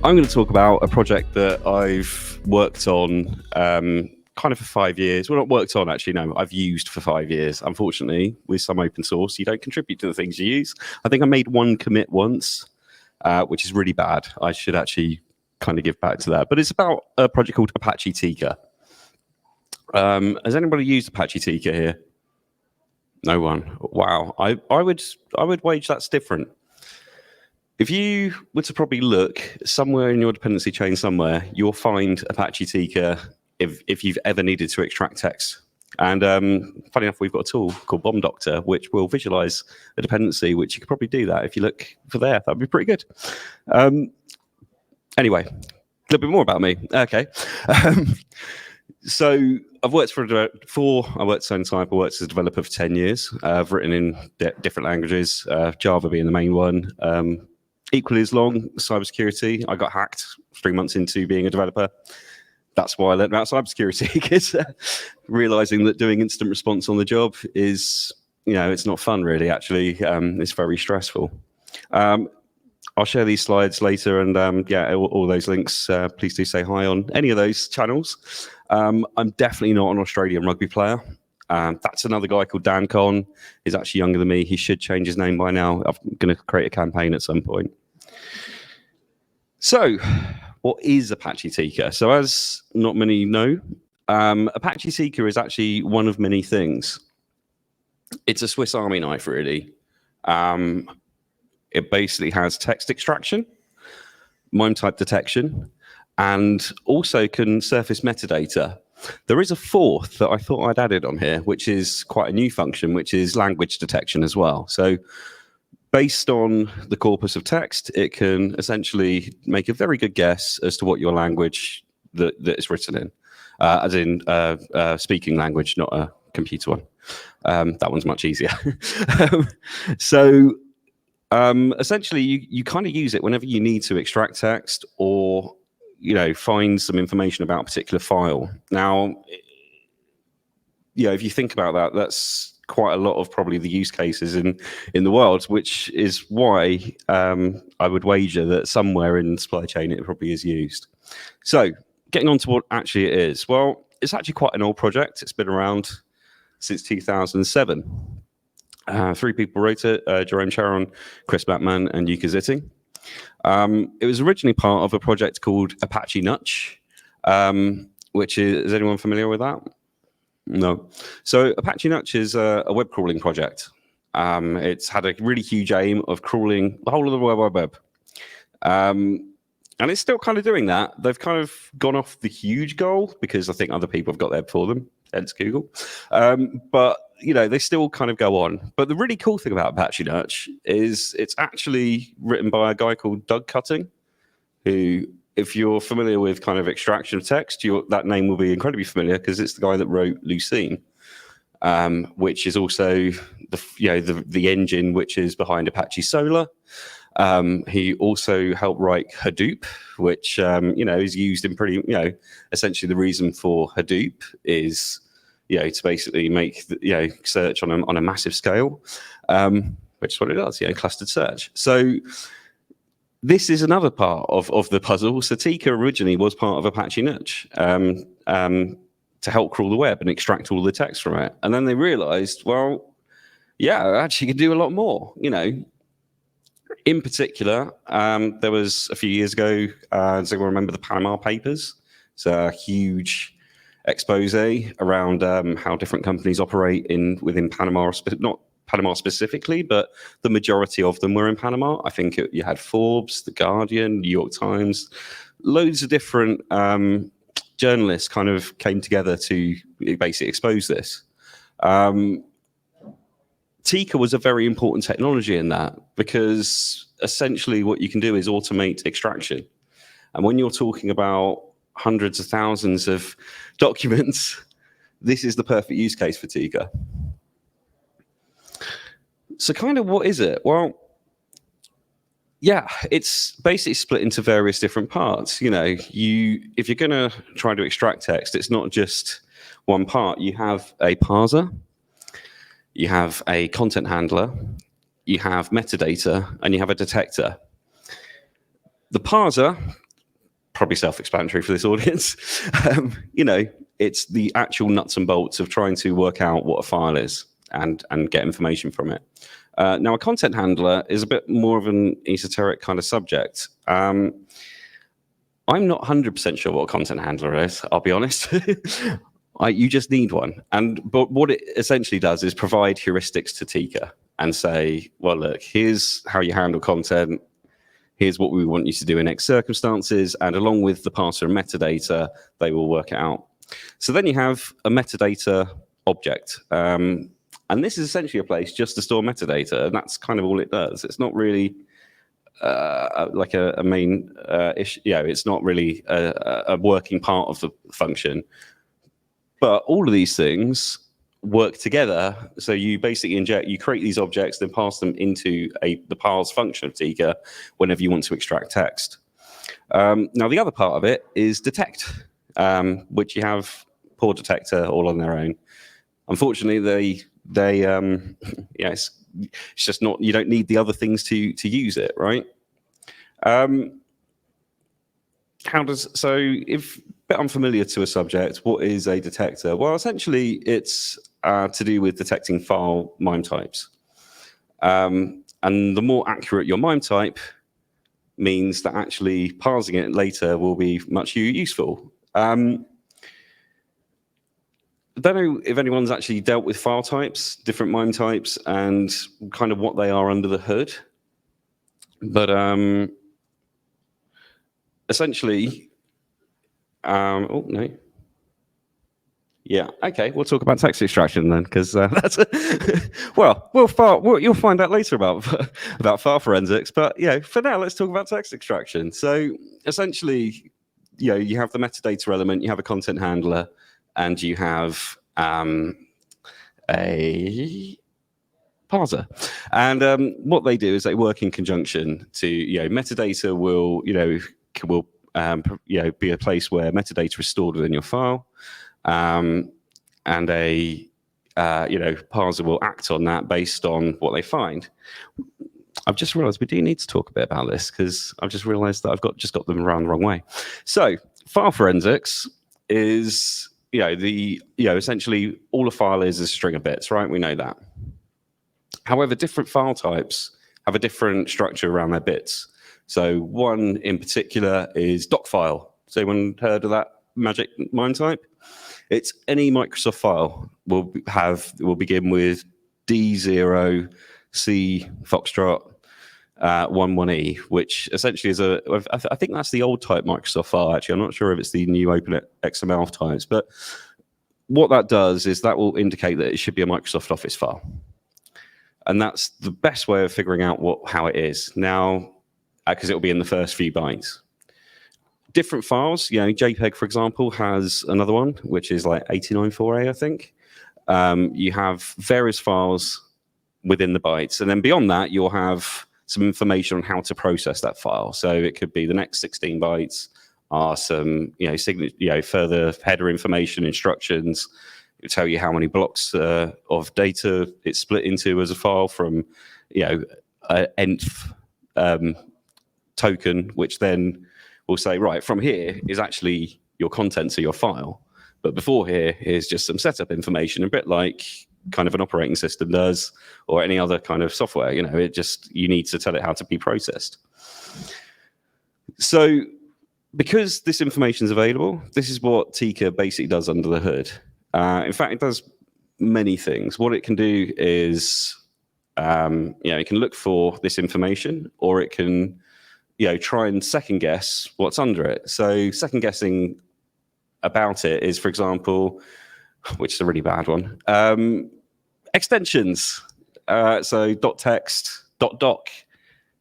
I'm going to talk about a project that I've worked on kind of for 5 years. Well, not worked on, actually, no, I've used for 5 years. Unfortunately, with some open source, you don't contribute to the things you use. I think I made one commit once, which is really bad. I should actually kind of give back to that. But it's about a project called Apache Tika. Has anybody used Apache Tika here? No one. Wow. I would wage that's different. If you were to probably look somewhere in your dependency chain somewhere, you'll find Apache Tika if you've ever needed to extract text. And funny enough, we've got a tool called Bomb Doctor, which will visualize a dependency, which you could probably do that if you look for there. That'd be pretty good. Anyway, a little bit more about me. Okay. So I've worked I worked Sonatype. I worked as a developer for 10 years. I've written in different languages, Java being the main one. Equally as long, cybersecurity. I got hacked 3 months into being a developer. That's why I learned about cybersecurity, because realizing that doing instant response on the job is, it's not fun really, actually. It's very stressful. I'll share these slides later, and yeah, all those links, please do say hi on any of those channels. I'm definitely not an Australian rugby player. That's another guy called Conn. He's actually younger than me. He should change his name by now. I'm going to create a campaign at some point. So, what is Apache Tika? So, as not many know, Apache Tika is actually one of many things. It's a Swiss Army knife, really. It basically has text extraction, mime type detection, and also can surface metadata. There is a fourth that I thought I'd added on here, which is quite a new function, which is language detection as well. So based on the corpus of text, it can essentially make a very good guess as to what your language that it's written in, as in speaking language, not a computer one. That one's much easier. So essentially, you kind of use it whenever you need to extract text or find some information about a particular file. Now, if you think about that, that's quite a lot of probably the use cases in the world, which is why I would wager that somewhere in the supply chain it probably is used. So getting on to what actually it is. Well, it's actually quite an old project. It's been around since 2007. 3 people wrote it, Jerome Charon, Chris Blackman, and Yuka Zitting. It was originally part of a project called Apache Nutch, which is anyone familiar with that? No. So Apache Nutch is a web crawling project. It's had a really huge aim of crawling the whole of the World Wide Web. And it's still kind of doing that. They've kind of gone off the huge goal because I think other people have got there before them, hence Google. But they still kind of go on. But the really cool thing about Apache Nutch is it's actually written by a guy called Doug Cutting, who, if you're familiar with kind of extraction of text, that name will be incredibly familiar because it's the guy that wrote Lucene, which is also the engine which is behind Apache Solar. He also helped write Hadoop, which is used in pretty essentially the reason for Hadoop is to basically make search on a massive scale, which is what it does, clustered search. So this is another part of the puzzle. So Tika originally was part of Apache Nutch to help crawl the web and extract all the text from it. And then they realized, well, yeah, actually can do a lot more, In particular, there was a few years ago, does anyone remember the Panama Papers? It's a huge expose around how different companies operate within Panama, not Panama specifically, but the majority of them were in Panama. I think you had Forbes, The Guardian, New York Times, loads of different journalists kind of came together to basically expose this. Tika was a very important technology in that because essentially what you can do is automate extraction. And when you're talking about hundreds of thousands of documents, this is the perfect use case for Tika. So kind of what is it? Well, yeah, it's basically split into various different parts. If you're going to try to extract text, it's not just one part. You have a parser, you have a content handler, you have metadata, and you have a detector. The parser probably self-explanatory for this audience. It's the actual nuts and bolts of trying to work out what a file is and get information from it. Now, a content handler is a bit more of an esoteric kind of subject. I'm not 100% sure what a content handler is, I'll be honest. You just need one. But what it essentially does is provide heuristics to Tika and say, well, look, here's how you handle content. Here's what we want you to do in X circumstances. And along with the parser and metadata, they will work it out. So then you have a metadata object. And this is essentially a place just to store metadata. And that's kind of all it does. It's not really like a main issue. It's not really a working part of the function. But all of these things work together. So you basically you create these objects, then pass them into the parse function of Tika whenever you want to extract text. Now, the other part of it is detect, which you have Pore Detector all on their own. Unfortunately, it's just not, you don't need the other things to use it, right? So if a bit unfamiliar to a subject, what is a detector? Well, essentially it's to do with detecting file mime types. And the more accurate your mime type means that actually parsing it later will be much useful. I don't know if anyone's actually dealt with file types, different mime types, and kind of what they are under the hood. But essentially, oh no. Yeah, okay, we'll talk about text extraction then, because that's you'll find out later about file forensics. But for now, let's talk about text extraction. So essentially, you have the metadata element, you have a content handler, and you have a parser. And what they do is they work in conjunction to metadata will be a place where metadata is stored within your file. And a parser will act on that based on what they find. I've just realized we do need to talk a bit about this because I've just realized that I've just got them around the wrong way. So file forensics is essentially all a file is a string of bits, right? We know that. However, different file types have a different structure around their bits. So one in particular is doc file. Has anyone heard of that magic mime type? It's any Microsoft file will begin with D0 C Foxtrot 11E, which essentially is I think that's the old type Microsoft file. Actually, I'm not sure if it's the new Open XML types, but what that does is that will indicate that it should be a Microsoft Office file, and that's the best way of figuring out how it is now, because it will be in the first few bytes. Different files, JPEG, for example, has another one, which is like 894A, I think. You have various files within the bytes. And then beyond that, you'll have some information on how to process that file. So it could be the next 16 bytes are some, further header information, instructions. It'll tell you how many blocks of data it's split into as a file from, an nth token, which then will say, right, from here is actually your contents of your file. But before here is just some setup information, a bit like kind of an operating system does, or any other kind of software. You need to tell it how to be processed. So because this information is available, this is what Tika basically does under the hood. In fact, it does many things. What it can do is, it can look for this information, or it can try and second guess what's under it. So second guessing about it is, for example, which is a really bad one, extensions. So .text, .doc.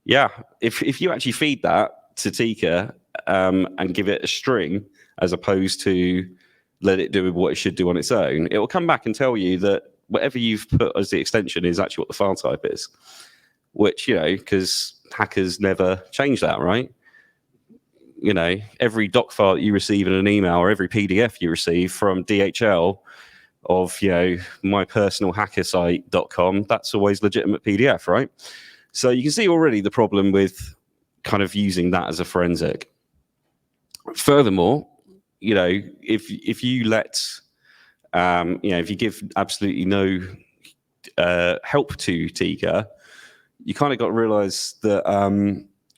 Yeah, if you actually feed that to Tika and give it a string as opposed to let it do what it should do on its own, it will come back and tell you that whatever you've put as the extension is actually what the file type is, which, because hackers never change that, right? Every doc file that you receive in an email, or every PDF you receive from DHL of, mypersonalhackersite.com, that's always legitimate PDF, right? So you can see already the problem with kind of using that as a forensic. Furthermore, if you let, if you give absolutely no help to Tika, you kind of got to realize that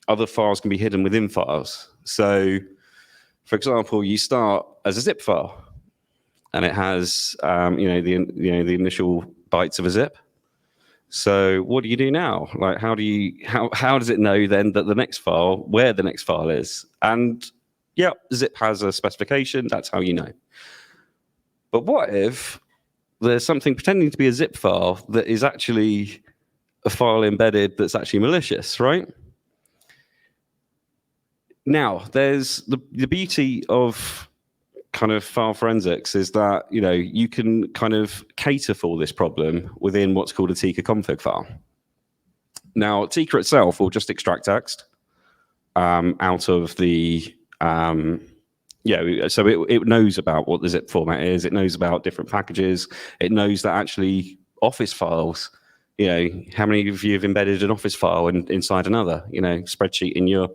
other files can be hidden within files. So, for example, you start as a zip file, and it has the initial bytes of a zip. So what do you do now? Like, how does it know then that the next file, where the next file is? And yeah, zip has a specification. That's how you know. But what if there's something pretending to be a zip file that is actually a file embedded that's actually malicious, right? Now, there's the beauty of kind of file forensics is that you can kind of cater for this problem within what's called a Tika config file. Now, Tika itself will just extract text out of the so it knows about what the zip format is. It knows about different packages. It knows that actually Office files. How many of you have embedded an Office file inside another? Spreadsheet in your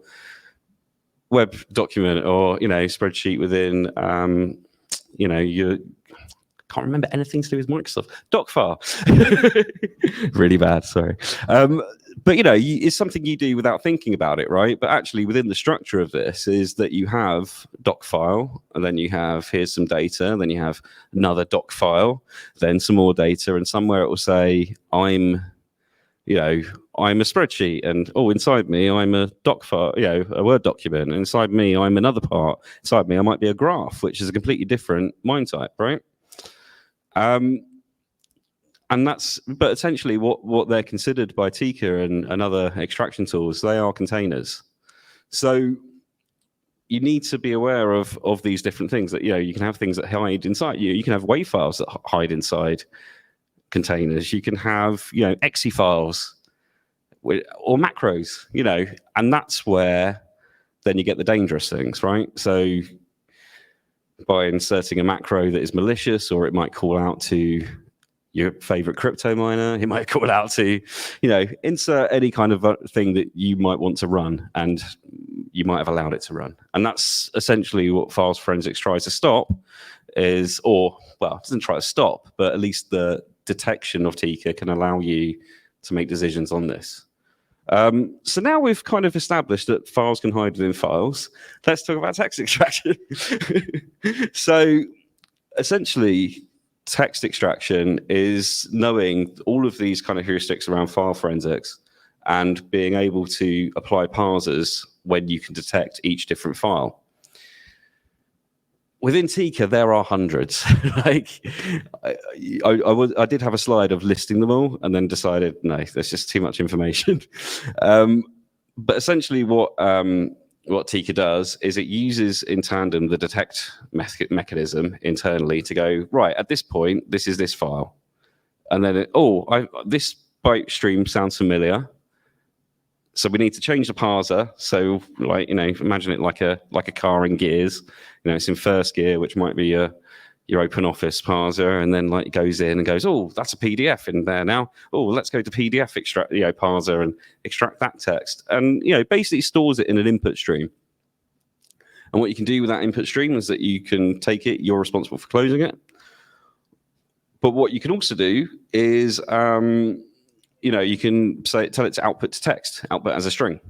web document, or spreadsheet within your, can't remember anything to do with Microsoft doc file. Really bad, sorry. But it's something you do without thinking about it, right? But actually within the structure of this is that you have doc file, and then you have, here's some data, then you have another doc file, then some more data, and somewhere it will say I'm a spreadsheet, and inside me I'm a doc file, a Word document, and inside me I'm another part. Inside me I might be a graph, which is a completely different MIME type, right? But essentially what they're considered by Tika and other extraction tools, they are containers. So you need to be aware of these different things that, you can have things that hide inside you. You can have WAV files that hide inside containers. You can have, exe files or macros, and that's where then you get the dangerous things, right? So by inserting a macro that is malicious, or it might call out to your favorite crypto miner, it might call out to, insert any kind of thing that you might want to run, and you might have allowed it to run. And that's essentially what files forensics tries to stop it doesn't try to stop, but at least the detection of Tika can allow you to make decisions on this. So now we've kind of established that files can hide within files. Let's talk about text extraction. So essentially, text extraction is knowing all of these kind of heuristics around file forensics and being able to apply parsers when you can detect each different file. Within Tika, there are hundreds. Like, I did have a slide of listing them all, and then decided, no, there's just too much information. But essentially, what Tika does is it uses in tandem the detect mechanism internally to go, right, at this point, this is this file. And then, this byte stream sounds familiar. So we need to change the parser. So, imagine it like a car in gears. It's in first gear, which might be your open office parser, and then it goes in and goes, that's a PDF in there now. Let's go to PDF extract, parser, and extract that text, and basically stores it in an input stream. And what you can do with that input stream is that you can take it. You're responsible for closing it. But what you can also do is you can tell it to output to text, output as a string,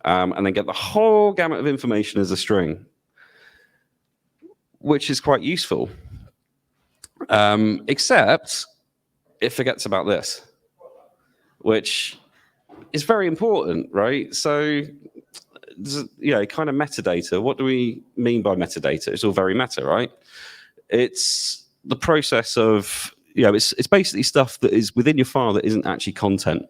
and then get the whole gamut of information as a string, which is quite useful. Except it forgets about this, which is very important, right? So, kind of metadata. What do we mean by metadata? It's all very meta, right? It's the process of it's basically stuff that is within your file that isn't actually content.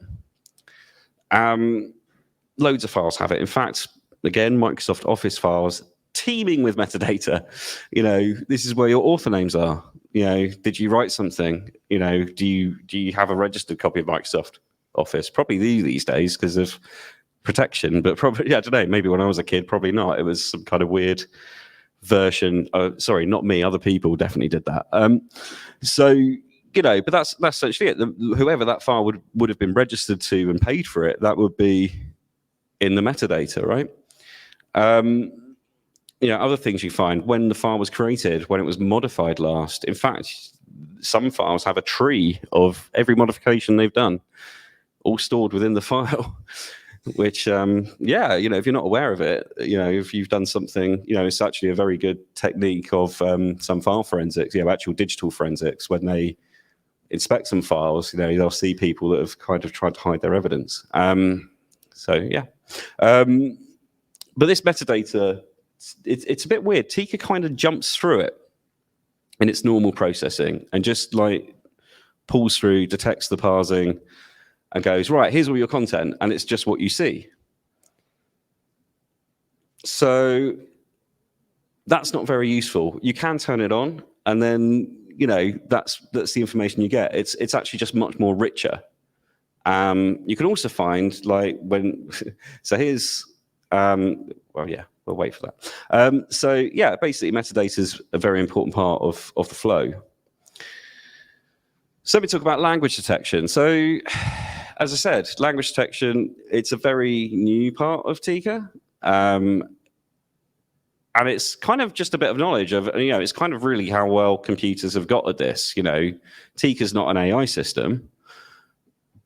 Loads of files have it. In fact, again, Microsoft Office files teeming with metadata. This is where your author names are. Did you write something? Do you have a registered copy of Microsoft Office? Probably these days because of protection, but probably, I don't know, maybe when I was a kid, probably not. It was some kind of weird version. Sorry, not me. Other people definitely did that. But that's essentially it. Whoever that file would have been registered to and paid for it, that would be in the metadata, right? other things you find when the file was created, when it was modified last. In fact, some files have a tree of every modification they've done, all stored within the file. Which, if you're not aware of it, if you've done something, it's actually a very good technique of some file forensics, actual digital forensics. When they inspect some files, they'll see people that have kind of tried to hide their evidence. But this metadata, it's a bit weird. Tika kind of jumps through it in its normal processing and just like pulls through, detects the parsing, and goes, right, here's all your content, and it's just what you see. So that's not very useful. You can turn it on, and then that's the information you get. It's actually just much more richer. You can also find like when so here's we'll wait for that. Basically metadata is a very important part of the flow. So let me talk about language detection. So as I said, language detection, it's a very new part of Tika. And it's kind of just a bit of knowledge of, it's kind of really how well computers have got at this. Tika's not an AI system,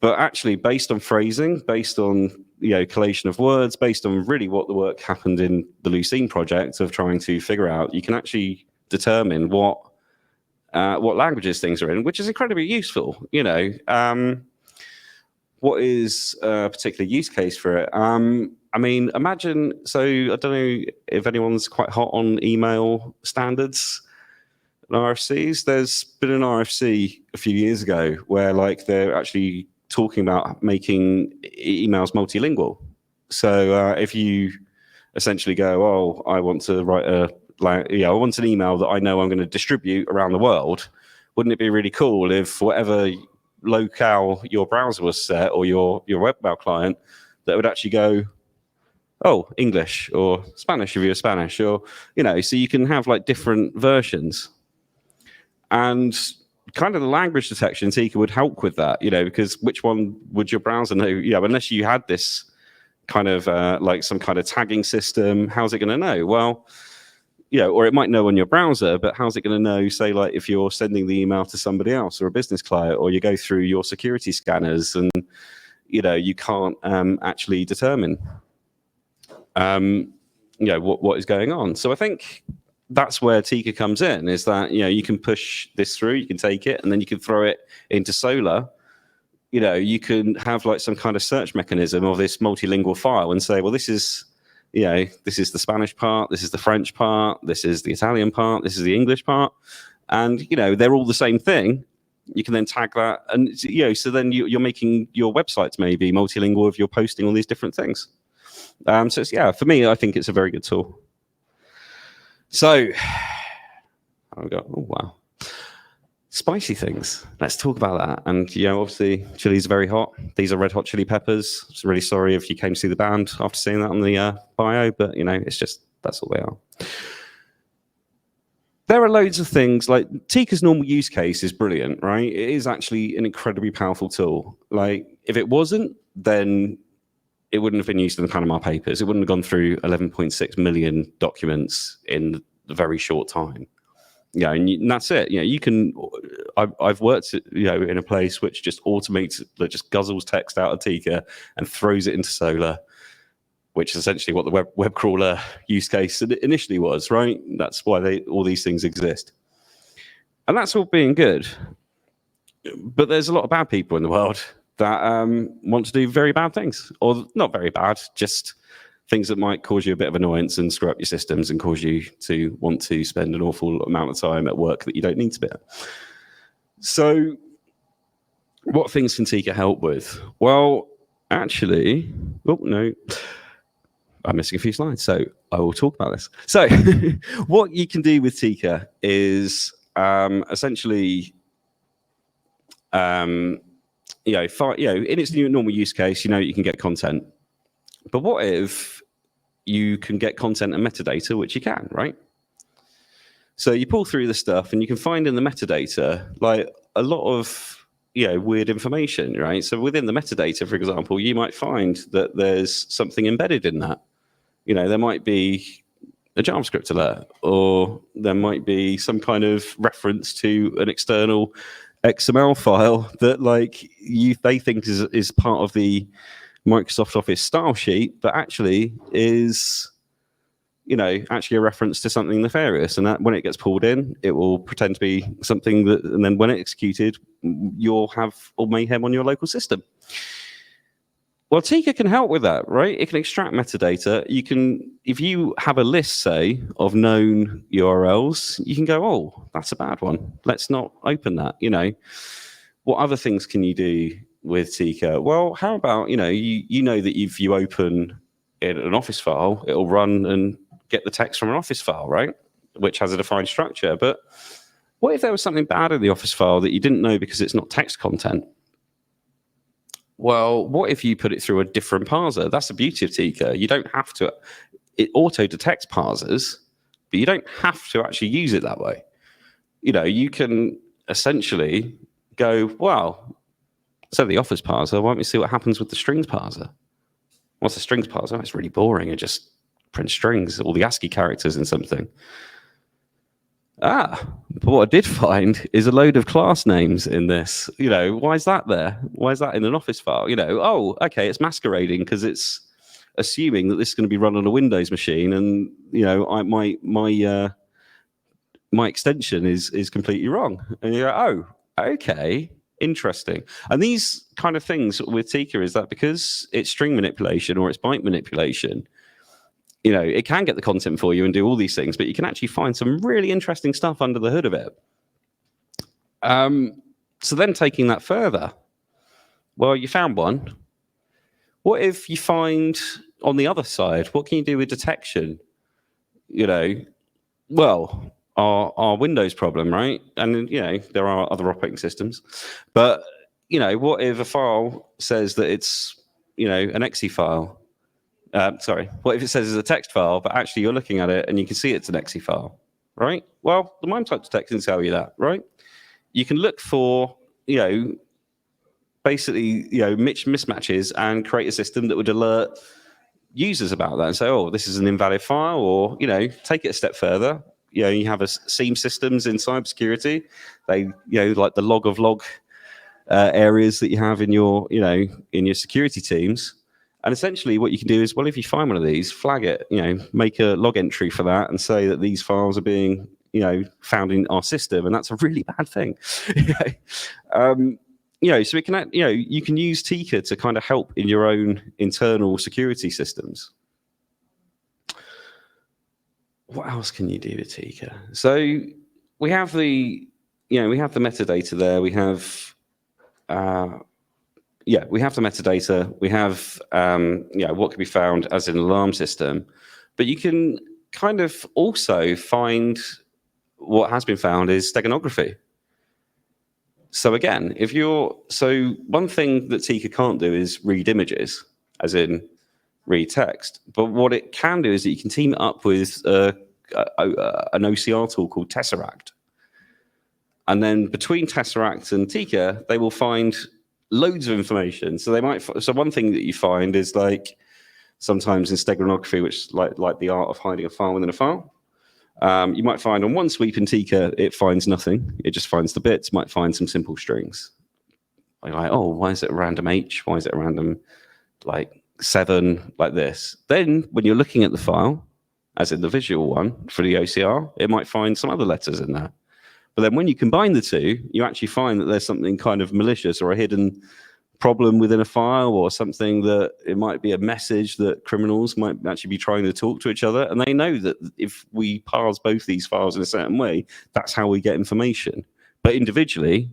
but actually based on phrasing, based on, collation of words, based on really what the work happened in the Lucene project of trying to figure out, you can actually determine what languages things are in, which is incredibly useful, What is a particular use case for it? Imagine, so I don't know if anyone's quite hot on email standards and RFCs. There's been an RFC a few years ago where like they're actually talking about making emails multilingual. So if you essentially go, oh, I want to write I want an email that I know I'm going to distribute around the world. Wouldn't it be really cool if whatever locale your browser was set or your webmail client, that would actually go, oh, English or Spanish if you're Spanish, or so you can have like different versions. And kind of the language detection Tika would help with that, because which one would your browser know? Unless you had this kind of like some kind of tagging system, how's it going to know? Well, or it might know on your browser, but how's it going to know, say, like if you're sending the email to somebody else or a business client, or you go through your security scanners and, you can't actually determine, what is going on. So I think that's where Tika comes in, is that, you can push this through, you can take it, and then you can throw it into Solar. You can have like some kind of search mechanism of this multilingual file and say, well, this is the Spanish part, this is the French part, this is the Italian part, this is the English part. And, they're all the same thing. You can then tag that. And, so then you're making your websites maybe multilingual if you're posting all these different things. So, for me, I think it's a very good tool. So, oh wow. Spicy things. Let's talk about that. And, obviously, chilies are very hot. These are Red Hot Chili Peppers. I'm really sorry if you came to see the band after seeing that on the bio, but, it's just, that's all they are. There are loads of things, like Tika's normal use case is brilliant, right? It is actually an incredibly powerful tool. Like, if it wasn't, then it wouldn't have been used in the Panama Papers. It wouldn't have gone through 11.6 million documents in a very short time. And that's it. You can. I've worked, in a place which just automates, that just guzzles text out of Tika and throws it into Solar, which is essentially what the web crawler use case initially was. Right. That's why all these things exist, and that's all being good. But there's a lot of bad people in the world that want to do very bad things, or not very bad, just things that might cause you a bit of annoyance and screw up your systems and cause you to want to spend an awful amount of time at work that you don't need to be at. So what things can Tika help with? Well, actually, oh no, I'm missing a few slides, so I will talk about this. So what you can do with Tika is essentially, in its normal use case, you can get content. But what if you can get content and metadata, which you can, right? So you pull through the stuff and you can find in the metadata like a lot of weird information, right? So within the metadata, for example, you might find that there's something embedded in that. There might be a JavaScript alert, or there might be some kind of reference to an external XML file that they think is part of the Microsoft Office style sheet, but actually is actually a reference to something nefarious. And that when it gets pulled in, it will pretend to be something that, and then when it's executed, you'll have all mayhem on your local system. Well, Tika can help with that, right? It can extract metadata. You can, if you have a list, say, of known URLs, you can go, oh, that's a bad one. Let's not open that. What other things can you do with Tika? Well, how about, you know that if you open in an Office file, it'll run and get the text from an Office file, right? Which has a defined structure. But what if there was something bad in the Office file that you didn't know because it's not text content? Well, what if you put it through a different parser? That's the beauty of Tika. You don't have to. It auto-detects parsers, but you don't have to actually use it that way. You can essentially go, well, so the Office parser, why don't we see what happens with the strings parser? What's the strings parser? Oh, it's really boring. It just prints strings, all the ASCII characters in something. But what I did find is a load of class names in this. Why is that there? Why is that in an Office file? Oh, okay, it's masquerading because it's assuming that this is going to be run on a Windows machine, and my extension is completely wrong. And you go, oh, okay, interesting. And these kind of things with Tika is that because it's string manipulation or it's byte manipulation, it can get the content for you and do all these things, but you can actually find some really interesting stuff under the hood of it. So then taking that further, well, you found one. What if you find on the other side, what can you do with detection? Well, our Windows problem, right? And, there are other operating systems. But, what if a file says that it's, an exe file? What if it says it's a text file, but actually you're looking at it and you can see it's an exe file, right? Well, the MIME type detection can tell you that, right? You can look for, basically, mismatches and create a system that would alert users about that and say, oh, this is an invalid file, or, take it a step further. You have a SIEM systems in cybersecurity. They, like the log of log areas that you have in your, in your security teams. And essentially what you can do is, well, if you find one of these, flag it, make a log entry for that and say that these files are being, found in our system. And that's a really bad thing. So it can, you can use Tika to kind of help in your own internal security systems. What else can you do with Tika? So we have the, we have the metadata there. We have, we have the metadata. We have, what can be found as an alarm system. But you can kind of also find what has been found is steganography. So again, one thing that Tika can't do is read images, as in read text. But what it can do is that you can team it up with an OCR tool called Tesseract. And then between Tesseract and Tika, they will find loads of information. So one thing that you find is like sometimes in steganography, which is like the art of hiding a file within a file. You might find on one sweep in Tika, it finds nothing. It just finds the bits, might find some simple strings. Like, oh, why is it a random H? Why is it a random 7 like this? Then when you're looking at the file, as in the visual one for the OCR, it might find some other letters in there. But then when you combine the two, you actually find that there's something kind of malicious or a hidden problem within a file, or something that it might be a message that criminals might actually be trying to talk to each other. And they know that if we parse both these files in a certain way, that's how we get information. But individually,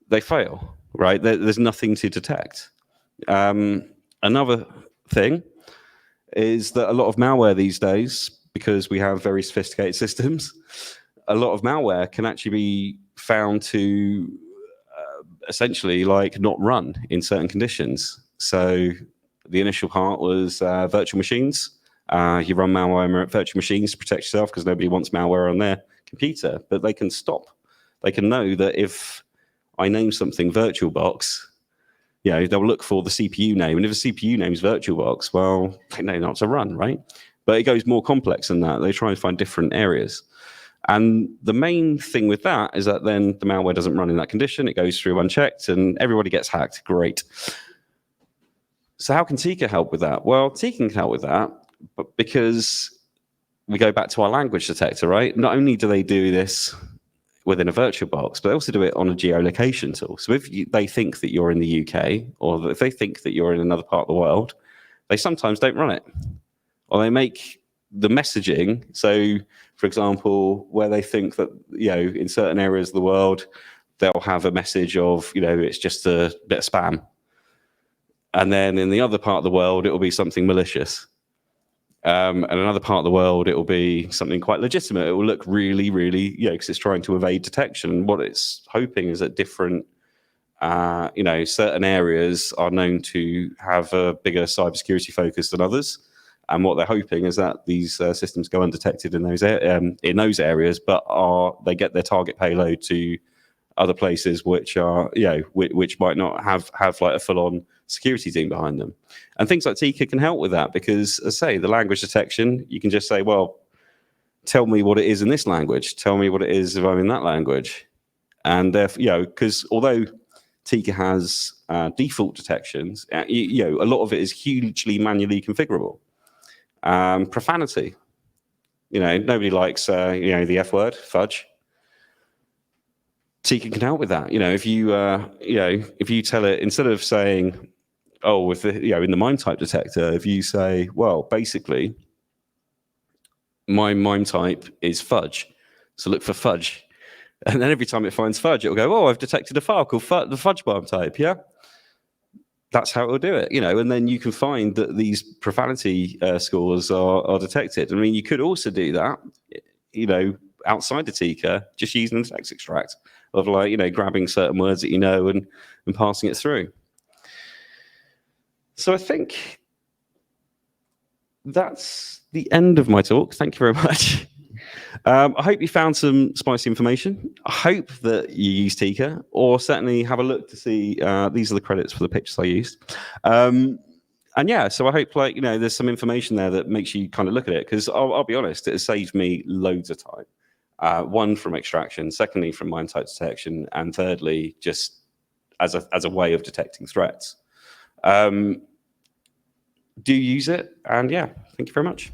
they fail, right? There's nothing to detect. Another thing is that a lot of malware these days, because we have very sophisticated systems, a lot of malware can actually be found to essentially not run in certain conditions. So the initial part was virtual machines. You run malware at virtual machines to protect yourself because nobody wants malware on their computer, but they can stop. They can know that if I name something VirtualBox, they'll look for the CPU name. And if the CPU name is VirtualBox, well, they know not to run, right? But it goes more complex than that. They try and find different areas. And the main thing with that is that then the malware doesn't run in that condition. It goes through unchecked and everybody gets hacked. Great. So how can Tika help with that? Well, Tika can help with that, but because we go back to our language detector, right? Not only do they do this within a virtual box, but they also do it on a geolocation tool. So if they think that you're in the UK, or if they think that you're in another part of the world, they sometimes don't run it. Or they make the messaging, so for example, where they think that, in certain areas of the world, they'll have a message of, it's just a bit of spam. And then in the other part of the world, it will be something malicious. And another part of the world, it will be something quite legitimate. It will look really, really, because it's trying to evade detection. What it's hoping is that different, certain areas are known to have a bigger cybersecurity focus than others. And what they're hoping is that these systems go undetected in those areas, but they get their target payload to other places which are, which might not have like a full-on security team behind them. And things like Tika can help with that because, as I say, the language detection, you can just say, well, tell me what it is in this language. Tell me what it is if I'm in that language. And, because although Tika has default detections, a lot of it is hugely manually configurable. Profanity. Nobody likes, the F word, fudge. Tika can help with that. If you tell it, instead of saying, oh, in the mime type detector, if you say, well, basically, my mime type is fudge, so look for fudge. And then every time it finds fudge, it'll go, oh, I've detected a file called the fudge mime type, yeah? That's how it'll do it, and then you can find that these profanity scores are detected. I mean, you could also do that, outside the Tika, just using the text extract of grabbing certain words that and passing it through. So I think that's the end of my talk. Thank you very much. I hope you found some spicy information. I hope that you use Tika, or certainly have a look to see, these are the credits for the pictures I used. And yeah, so I hope there's some information there that makes you kind of look at it, because I'll be honest, it has saved me loads of time. One, from extraction, secondly, from mime type detection, and thirdly, just as a way of detecting threats. Do use it, and yeah, thank you very much.